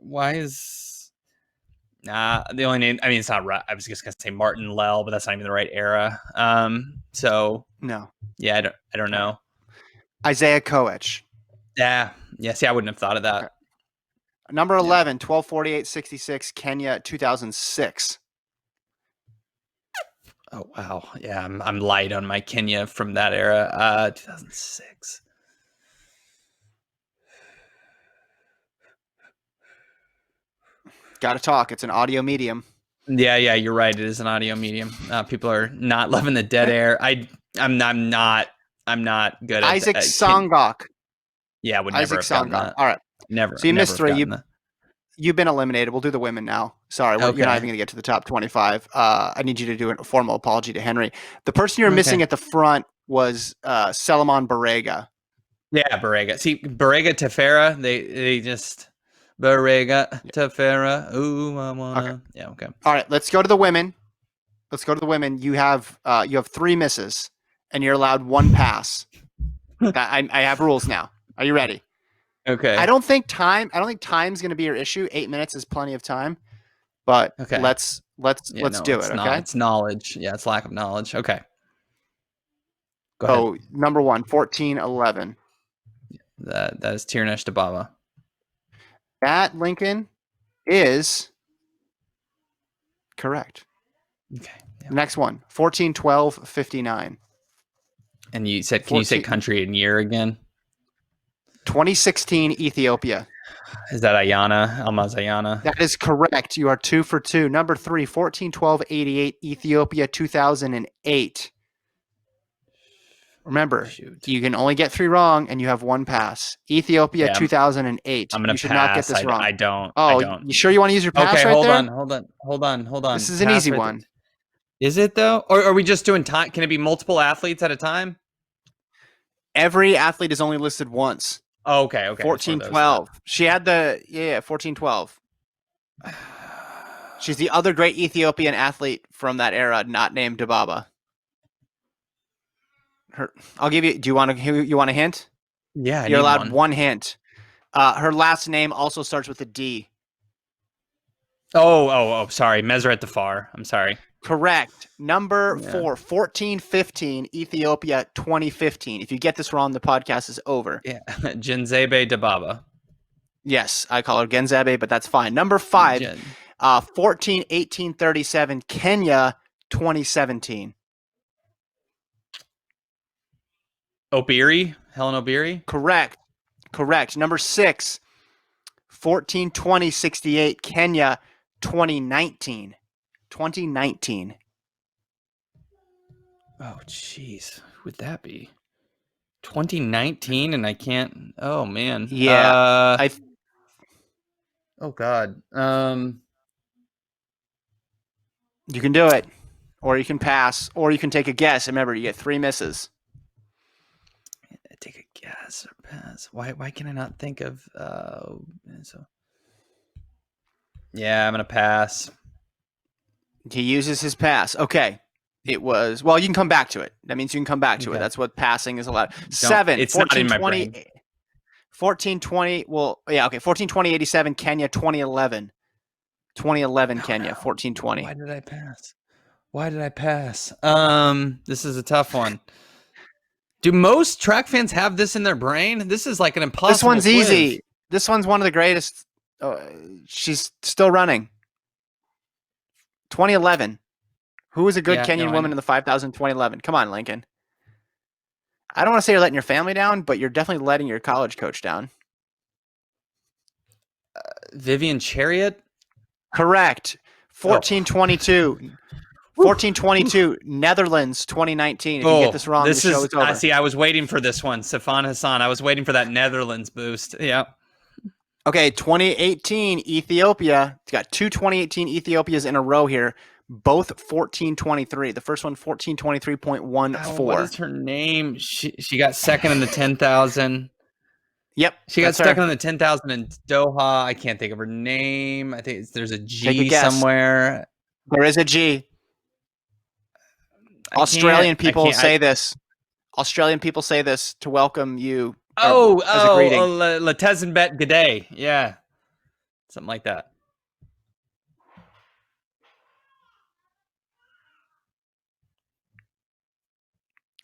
Why is? The only name. I mean, it's not right. I was just going to say Martin Lell, but that's not even the right era. So no. Yeah, I don't know. Isaiah Koech. Yeah. See, I wouldn't have thought of that. Okay. Number 11, 1248.66, Kenya 2006. Oh wow, yeah, I'm light on my Kenya from that era. 2006. Gotta talk. It's an audio medium. Yeah, you're right. It is an audio medium. People are not loving the dead air. I'm not good at Isaac Songok. Yeah, would never Isaac have gotten Songok. that. All right. Never. So you missed 3. You've been eliminated. We'll do the women now. Sorry, you're not even going to get to the top 25. I need you to do a formal apology to Henry. The person you're missing at the front was Solomon Barega. Yeah, Barega. See, Barega Tefera, they just Barega Tefera. Ooh, I wanna. Okay. Yeah, okay. All right, let's go to the women. You have 3 misses, and you're allowed 1 pass. I have rules now. Are you ready? Okay. I don't think time's going to be your issue. 8 minutes is plenty of time. But let's do it, okay? It's knowledge. Yeah, it's lack of knowledge. Okay. Go ahead. Oh, number 1, 1411. That is Tirnesh Dababa. Matt Lincoln is correct. Okay. Yeah. Next one, 1412.59. And you said, can you say country and year again? 2016 Ethiopia. Is that Ayana? Almaz Ayana? That is correct. You are 2 for 2. Number 3, 1412.88, Ethiopia 2008. Remember, you can only get 3 wrong, and you have 1 pass. Ethiopia 2008. I'm going to pass. You should not get this wrong. I don't. Oh, I don't. You sure you want to use your pass okay, right there? Hold on. This is an easy one. Is it, though? Or are we just doing time? Can it be multiple athletes at a time? Every athlete is only listed once. Oh, okay. 1412. She had 1412. She's the other great Ethiopian athlete from that era, not named Dababa. I'll give you. Do you want a hint? Yeah, you're allowed 1 hint. Her last name also starts with a D. Oh, sorry, Meseret Dafar. I'm sorry. Correct. Number 4, 1415, Ethiopia 2015. If you get this wrong, the podcast is over. Yeah, Genzebe Dababa. Yes, I call her Genzebe, but that's fine. Number 5, 141837, Kenya 2017. O'Beary, Helen O'Beary. Correct. Number 6, 14:20:68, Kenya, 2019. 2019. Oh, jeez. Who would that be? 2019, and I can't. Oh man. Yeah. Oh God. You can do it, or you can pass, or you can take a guess. Remember, you get 3 misses. Take a guess or pass. Why can I not think of? Yeah, I'm gonna pass. He uses his pass. Okay. It was, well, you can come back to it. That means you can come back to it. That's what passing is allowed. 7, It's 14, not in my 20, brain. 14:20. Well, yeah, okay. 14:20:87, Kenya, 2011. 2011, Kenya, No. 14:20. Why did I pass? This is a tough one. Do most track fans have this in their brain? This is like an impossible This one's quiz. easy. This one's one of the greatest. She's still running. 2011. Who was a good Kenyan woman in the 5,000 2011? Come on, Lincoln. I don't want to say you're letting your family down, but you're definitely letting your college coach down. Vivian Chariot? Correct. 14:22. 14:22, Netherlands, 2019. If you get this wrong, the show is over. See, I was waiting for this one. Sifan Hassan. I was waiting for that Netherlands boost. Yeah. Okay, 2018, Ethiopia. It's got 2 2018 Ethiopias in a row here, both 14:23. The first one, 14:23.14. Oh, what is her name? She got second in the 10,000. Yep. She got second in the 10,000 in Doha. I can't think of her name. I think there's a G somewhere. There is a G. Australian people say this. Australian people say this to welcome you. As a greeting. Letezenbet G'day. Yeah. Something like that.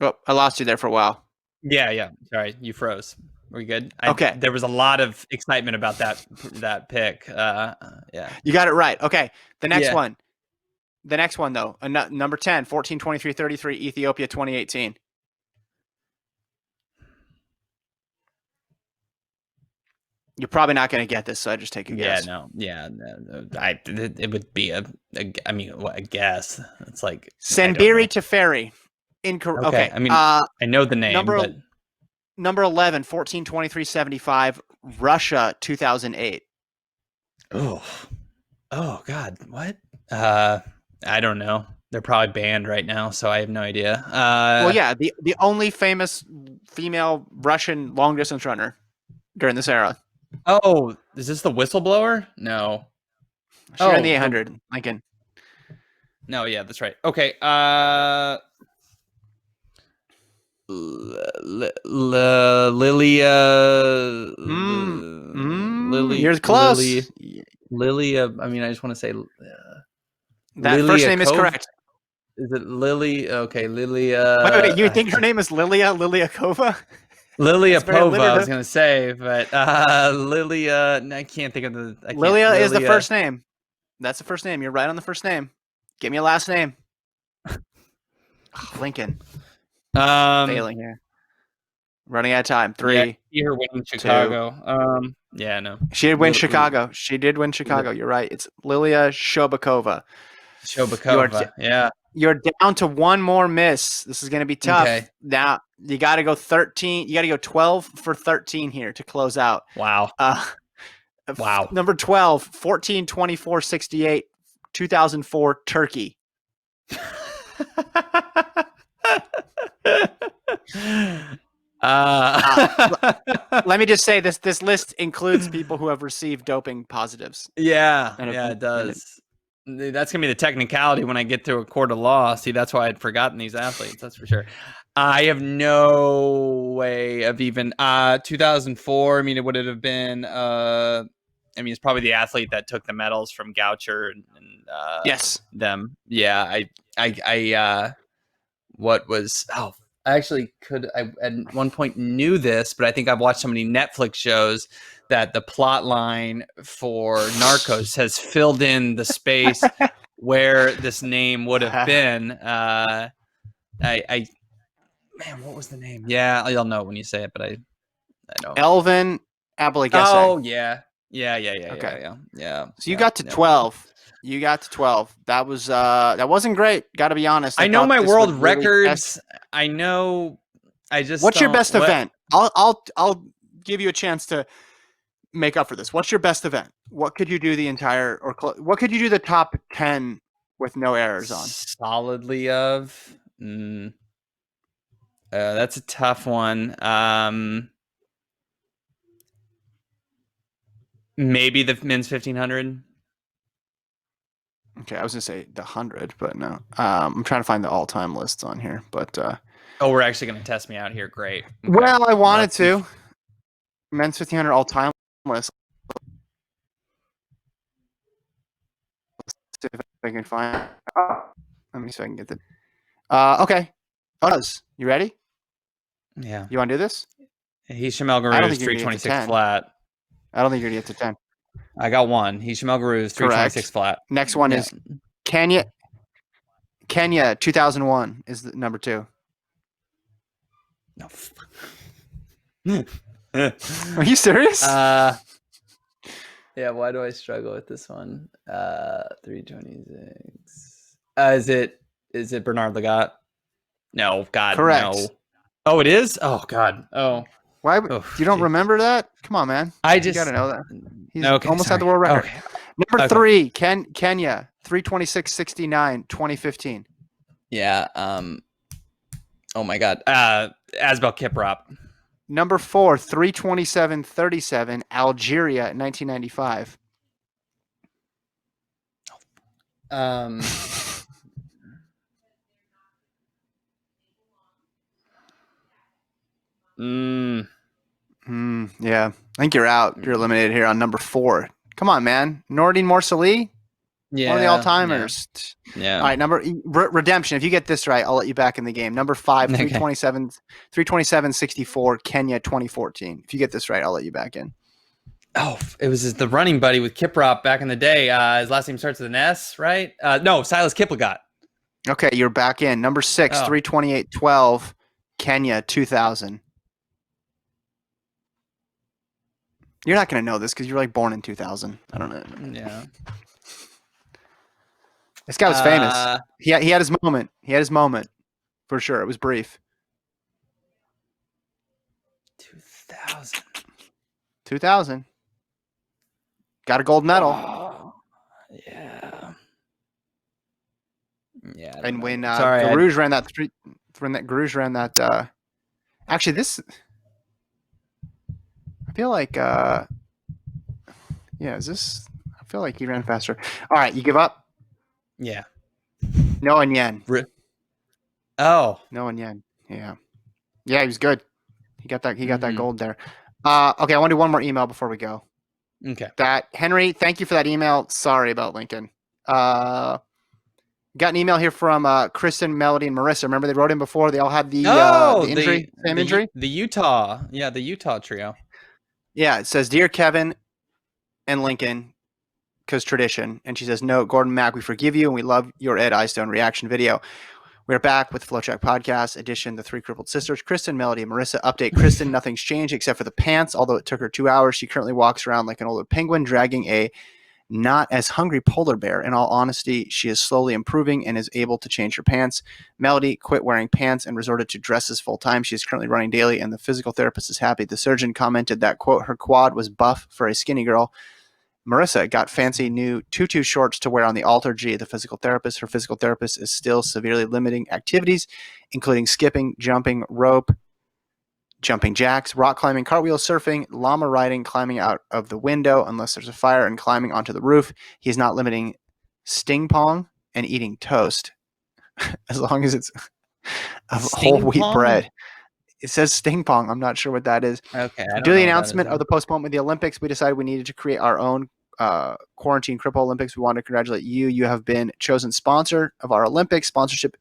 Oh, I lost you there for a while. Yeah. Sorry, you froze. Are we good? Okay. There was a lot of excitement about that pick. Yeah. You got it right. Okay. The next one. The next one, though, number 10, 14:23:33, Ethiopia, 2018. You're probably not going to get this, so I just take a guess. No. It would be a guess. It's like Sendiri Teferi. Incorrect. Okay. I mean, I know the name. Number 11, 14:23:75, Russia, 2008. Oh God, what? I don't know. They're probably banned right now, so I have no idea. Well, yeah, the only famous female Russian long distance runner during this era. Oh, is this the whistleblower? No. She ran the 800, Lincoln. No, yeah, that's right. Okay. Lilia. You're close. Lilia. I mean, I just want to say that Lilia first name is correct. Is it Lily? Okay, Lilia. Wait. You think her name is Liliakova? Liliapova, I was going to say, but Lilia. I can't think of the. Lilia is the first name. That's the first name. You're right on the first name. Give me a last name. Lincoln. Failing here. Running out of time. 3. See her winning Chicago. No. She did win Chicago. You're right. It's Lilia Shobakova. You're down to one more miss. This is going to be tough. Okay. Now, you got to go 13. You got to go 12 for 13 here to close out. Wow. Wow. Number 12, 14:24:68, 2004, Turkey. Let me just say this list includes people who have received doping positives. Yeah, it does. That's gonna be the technicality when I get to a court of law. See, that's why I'd forgotten these athletes. That's for sure. I have no way of even 2004. I mean, it would have been. It's probably the athlete that took the medals from Goucher and yes, them. Yeah, I what was I actually I at one point knew this, but I think I've watched so many Netflix shows that the plot line for Narcos has filled in the space where this name would have been. Man, what was the name? Yeah, you'll know when you say it, but I don't. Elvin Abeligesek. Oh, yeah. Yeah. Okay. Yeah. So you got to 12. You got to 12. That wasn't great. Got to be honest. I know thought my this world would really records. test. I know. I just What's your don't. best event? I'll give you a chance to make up for this. What's your best event? What could you do the entire what could you do the top 10 with no errors on? Solidly of. That's a tough one. Maybe the men's 1500. Okay, I was gonna say the 100, but no. I'm trying to find the all-time lists on here, but Oh, we're actually gonna test me out here. Great. Okay. Well, I wanted to. Men's 1500 all-time list. See if I can find. Let me see if I can get the. Okay. You ready? Yeah. You want to do this? Hisham I don't El-Garouz think you're gonna get to 326 10. flat. I don't think you're gonna get to 10. I got one. Hisham El-Garouz 326 flat. Next one is Kenya 2001 is the number 2. No. Are you serious? Yeah, why do I struggle with this one? 326. Is it Bernard Lagat? No, God, Correct. no. Oh, it is? Oh, God. Oh. Why? You don't remember that? Come on, man. You gotta know that. He's almost had the world record. Okay. Number 3, Kenya 326.69, 2015. Yeah. Oh my God. Asbel Kiprop. Number 4, 327.37, Algeria, 1995. Yeah. I think you're out. You're eliminated here on number 4. Come on, man. Nordine Morsali? Yeah. One of the all-timers. Yeah. All right, Redemption. If you get this right, I'll let you back in the game. Number 5, 327.64, Kenya, 2014. If you get this right, I'll let you back in. Oh, it was the running buddy with Kiprop back in the day. His last name starts with an S, right? No, Silas Kiplagat. Okay, you're back in. Number 6, 328.12, Kenya, 2000. You're not going to know this because you're like born in 2000. I don't know. Yeah. This guy was famous. He had his moment. He had his moment for sure. It was brief. 2000. Got a gold medal. Oh, yeah. Yeah. And when Garouge ran that, actually, this. I feel like, is this? I feel like he ran faster. All right, you give up? Yeah. No and yen. Oh. No and yen. Yeah. Yeah, he was good. He got that gold there. Okay, I want to do one more email before we go. Okay. Henry, thank you for that email. Sorry about Lincoln. Got an email here from Kristen, Melody, and Marissa. Remember they wrote in before. They all had the injury, same injury. The Utah trio. Yeah, it says, "Dear Kevin and Lincoln, because tradition." And she says, "No, Gordon Mack, we forgive you, and we love your Ed Eyestone reaction video. We're back with FloTrack Podcast edition, The Three Crippled Sisters, Kristen, Melody, and Marissa. Update, Kristen, nothing's changed except for the pants. Although it took her 2 hours, she currently walks around like an older penguin, dragging a not as hungry polar bear. In all honesty, she is slowly improving and is able to change her pants. Melody quit wearing pants and resorted to dresses full time. She is currently running daily, and the physical therapist is happy. The surgeon commented that, quote, her quad was buff for a skinny girl. Marissa got fancy new tutu shorts to wear on the altar. G, the physical therapist. Her physical therapist is still severely limiting activities, including skipping, jumping, rope, jumping jacks, rock climbing, cartwheel surfing, llama riding, climbing out of the window unless there's a fire, and climbing onto the roof. He's not limiting sting pong and eating toast as long as it's whole wheat bread. It says sting pong. I'm not sure what that is. Okay. Due to the announcement of the postponement of the Olympics, we decided we needed to create our own quarantine cripple Olympics. We want to congratulate you. You have been chosen sponsor of our Olympics. Sponsorship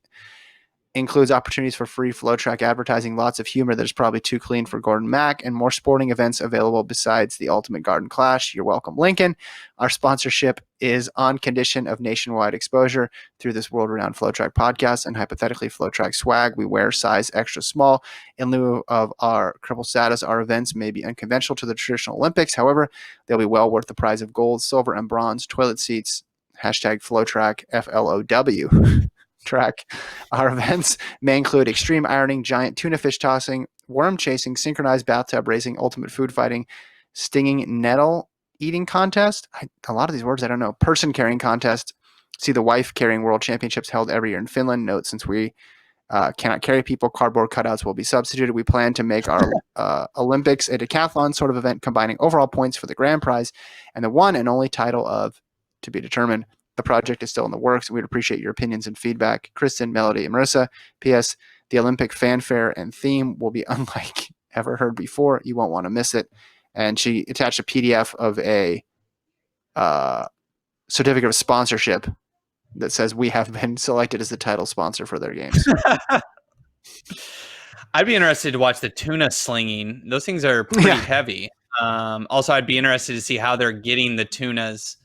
includes opportunities for free FloTrack advertising, lots of humor that is probably too clean for Gordon Mack, and more sporting events available besides the Ultimate Garden Clash. You're welcome, Lincoln. Our sponsorship is on condition of nationwide exposure through this world-renowned FloTrack podcast and hypothetically FloTrack swag. We wear size extra small. In lieu of our cripple status, our events may be unconventional to the traditional Olympics. However, they'll be well worth the prize of gold, silver, and bronze toilet seats. Hashtag FloTrack, FLOW. Track. Our events may include extreme ironing, giant tuna fish tossing, worm chasing, synchronized bathtub racing, ultimate food fighting, stinging nettle eating contest. A lot of these words I don't know. Person carrying contest. See the wife carrying world championships held every year in Finland. Note, since we cannot carry people, cardboard cutouts will be substituted. We plan to make our Olympics a decathlon sort of event combining overall points for the grand prize and the one and only title of to be determined. The project is still in the works. We'd appreciate your opinions and feedback. Kristen, Melody, and Marissa. P.S. The Olympic fanfare and theme will be unlike ever heard before. You won't want to miss it. And she attached a PDF of a certificate of sponsorship that says we have been selected as the title sponsor for their games. I'd be interested to watch the tuna slinging. Those things are pretty heavy. Also, I'd be interested to see how they're getting the tunas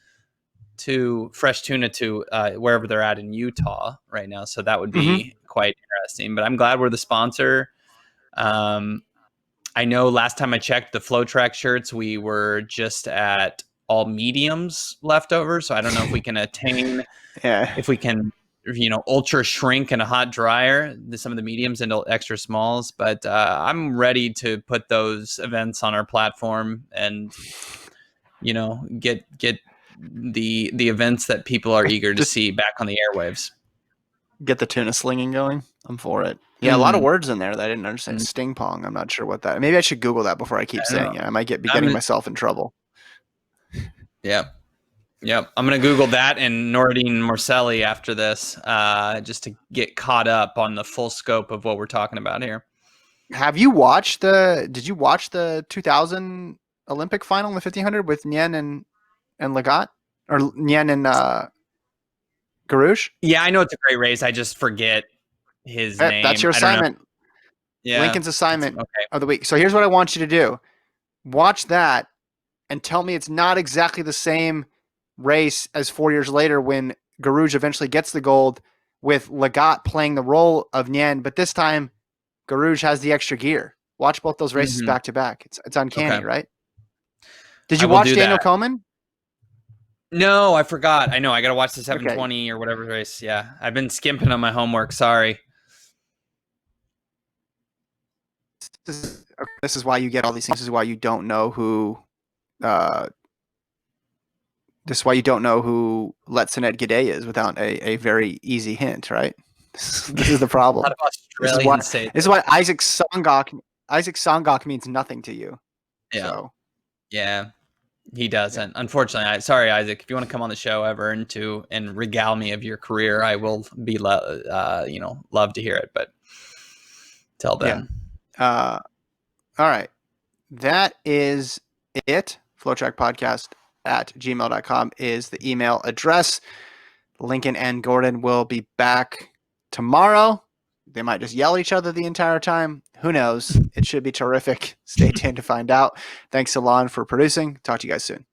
to fresh tuna to wherever they're at in Utah right now. So that would be quite interesting. But I'm glad we're the sponsor. I know last time I checked the FloTrack shirts, we were just at all mediums left over. So I don't know if we can attain, if we can, ultra shrink in a hot dryer, some of the mediums into extra smalls. But I'm ready to put those events on our platform and, get the events that people are eager to see back on the airwaves. Get the tuna slinging going. I'm for it. Yeah, a lot of words in there that I didn't understand. Sting pong. I'm not sure what that. Maybe I should Google that before I keep saying it. I might be getting myself in trouble. Yeah. Yep. I'm going to Google that and Nordine Morcelli after this, just to get caught up on the full scope of what we're talking about here. Did you watch the 2000 Olympic final in the 1500 with Nien and Legat? Or Nien and Garouche? Yeah, I know it's a great race. I just forget his name. That's your assignment. Yeah. Lincoln's assignment of the week. So here's what I want you to do. Watch that and tell me it's not exactly the same race as 4 years later when Garouche eventually gets the gold with Legat playing the role of Nien, but this time Garouche has the extra gear. Watch both those races back to back. It's uncanny, right? Did you watch Daniel Komen? No, I forgot. I know. I got to watch the 720 or whatever race. Yeah. I've been skimping on my homework. Sorry. This is why you get all these things. This is why you don't know who this is why you don't know who Letzinet Gidey is without a very easy hint, right? This is the problem. This is why Isaac Songok means nothing to you. Yeah. So. Yeah. He doesn't. Yeah. Unfortunately, sorry, Isaac. If you want to come on the show ever and regale me of your career, I will be love to hear it. But till then, all right, that is it. FloTrackPodcast@gmail.com is the email address. Lincoln and Gordon will be back tomorrow. They might just yell at each other the entire time. Who knows? It should be terrific. Stay tuned to find out. Thanks, Alon, for producing. Talk to you guys soon.